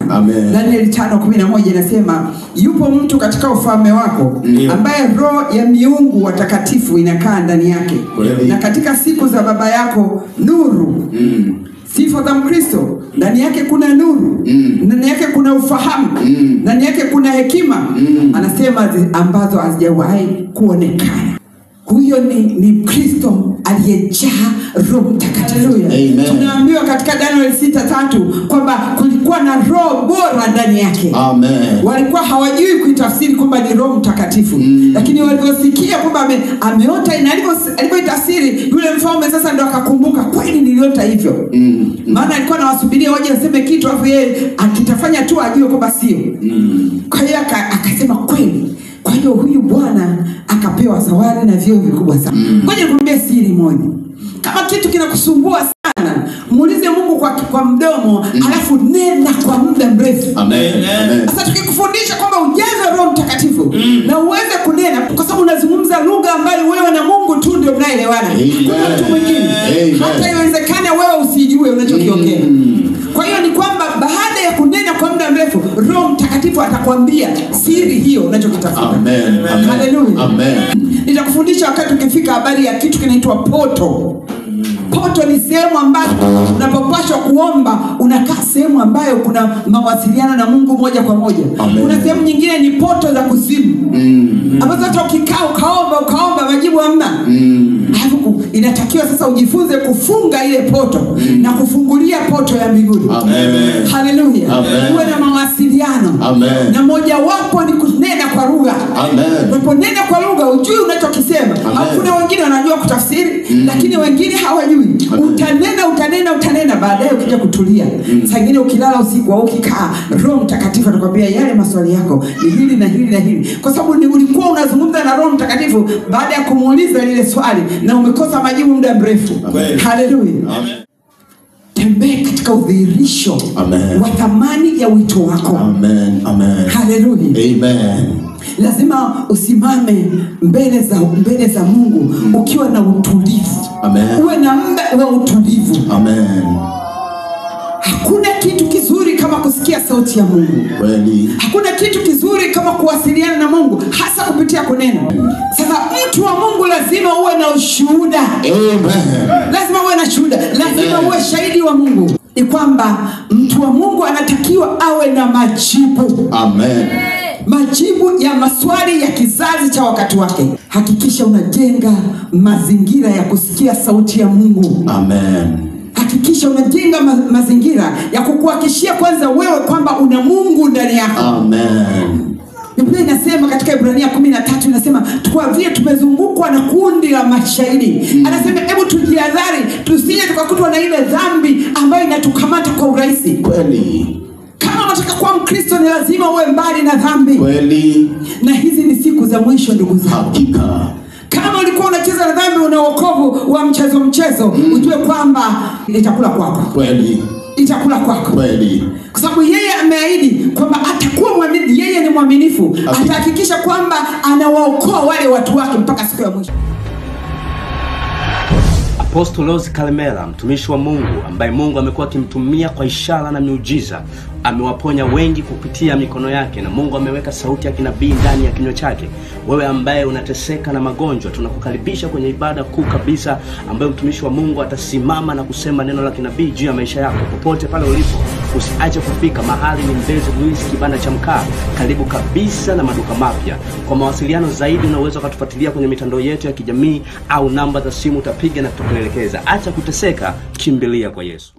Amen. Danieli 5:11 inasema yupo mtu katika ufalme wako ambaye roho ya miungu watakatifu inakaa ndani yake. Na katika siku za baba yako nuru. Sifa za Mkristo, ndani yake kuna nuru, ndani yake kuna ufahamu, ndani yake kuna hekima. Anasema ambazo hazijawahi kuonekana. Huyo ni Kristo aliyejaa Roho Mtakatifu. Tunaambiwa katika Daniel 6:3 kwamba kulikuwa na roho bora ndani yake. Amen. Walikuwa hawajui kuitafsiri kwamba ni Roho Mtakatifu. Lakini waliposikia kwamba ameota, na alipoitafsiri yule mfalme sasa ndo akakumbuka kweli niliota hivyo. Maana alikuwa anawasubiria waje waseme kitu afu yeye akitafanya tu ajue kwamba sio. Kwa hiyo akasema kweli. Kwa hiyo huyu bwana akapewa zawadi na vyeo vikubwa sana. Ngoja nikwambie siri moja. Kama kitu kinakusumbua sana, muulize Mungu kwa mdomo, alafu nena kwa muda mrefu. Amen. Sasa tukikufundisha kwamba ujaze Roho Mtakatifu na uweze kunena, kwa sababu unazungumza lugha ambayo wewe na Mungu tu ndio mnaelewana. Hakuna mtu mwingine. Hata inawezekana wewe usijue unachokiongea. Kwa hiyo ni kwamba baada ya kunena kwa muda mrefu, Roho Mtakatifu atakwambia siri hiyo unachokitafuta. Amen. Haleluya. Amen. Nitakufundisha wakati ukifika habari ya kitu kinaitwa poto. Poto ni sehemu ambayo unapopashwa kuomba unakaa sehemu ambayo kuna mawasiliano na Mungu moja kwa moja. Kuna sehemu nyingine ni poto za kuzimu. Ambazo hata ukikaa ukaomba majibu hamna. Inatakiwa sasa ujifunze kufunga ile poto na kufungulia poto ya mbinguni. Amen. Haleluya. Uwe na mawasiliano. Amen. Na moja wapo ni kunena kwa lugha. Amen. Unaponena kwa lugha ujui unachokisema. Hakuna wengine wanajua kutafsiri, lakini wengine hawajui. Utanena baadaye ukija kutulia. Saa nyingine ukilala usiku au ukikaa, Roho Mtakatifu atakwambia yale maswali yako ni hili na hili na hili. Kwa sababu ulikuwa unazungumza na Roho Mtakatifu baada ya kumuuliza lile swali na umekosa majibu muda mrefu. Haleluya. Amen. Tembea katika udhihirisho wa thamani ya wito wako. Amen. Amen. Haleluya. Amen. Lazima usimame mbele za Mungu ukiwa na utulivu. Amen. Uwe na muda wa utulivu. Amen. Hakuna kitu kizuri kama kusikia sauti ya Mungu. Kweli. Hakuna kitu kizuri kama kuwasiliana na Mungu, hasa kupitia kunena. Sasa mtu wa Mungu lazima uwe na ushuhuda. Amen. Lazima uwe na shuhuda. Lazima uwe shahidi wa Mungu. Ni kwamba mtu wa Mungu anatakiwa awe na majibu. Amen. Majibu ya maswali ya kizazi cha wakati wake. Hakikisha unajenga mazingira ya kusikia sauti ya Mungu. Amen. Hakikisha unajenga mazingira ya kukuhakikishia kwanza wewe kwamba una Mungu ndani yako. Amen. Biblia inasema katika Ibrania 13 inasema kwa vile tumezungukwa na kundi la mashahidi. Anasema hebu tujihadhari tusije tukakutwa na ile dhambi ambayo inatukamata kwa urahisi. Kweli. Kama unataka kuwa Mkristo ni lazima uwe mbali na dhambi. Kweli. Na hizi ni siku za mwisho ndugu zangu. Hakika. Kama ulikuwa unacheza na dhambi una wokovu wa mchezo, ujue kwamba itakula kwako. Kweli. Itakula kwako. Kweli. Kwa sababu yeye ameahidi kwamba atakuwa mwaminifu, yeye ni mwaminifu. Atahakikisha kwamba anawaokoa wale watu wake mpaka siku ya mwisho. Apostle Rose Kalemera, mtumishi wa Mungu ambaye Mungu amekuwa akimtumia kwa ishara na miujiza, amewaponya wengi kupitia mikono yake na Mungu ameweka sauti ya kinabii ndani ya kinywa chake. Wewe ambaye unateseka na magonjwa, tunakukaribisha kwenye ibada kuu kabisa ambayo mtumishi wa Mungu atasimama na kusema neno la kinabii juu ya maisha yako. Popote pale ulipo, usiache kufika. Mahali ni Mbezi Luis, kibanda cha mkaa, karibu kabisa na maduka mapya. Kwa mawasiliano zaidi unaweza kutufuatilia kwenye mitandao yetu ya kijamii au namba za simu utapiga na tutakuelekeza. Acha kuteseka, kimbilia kwa Yesu.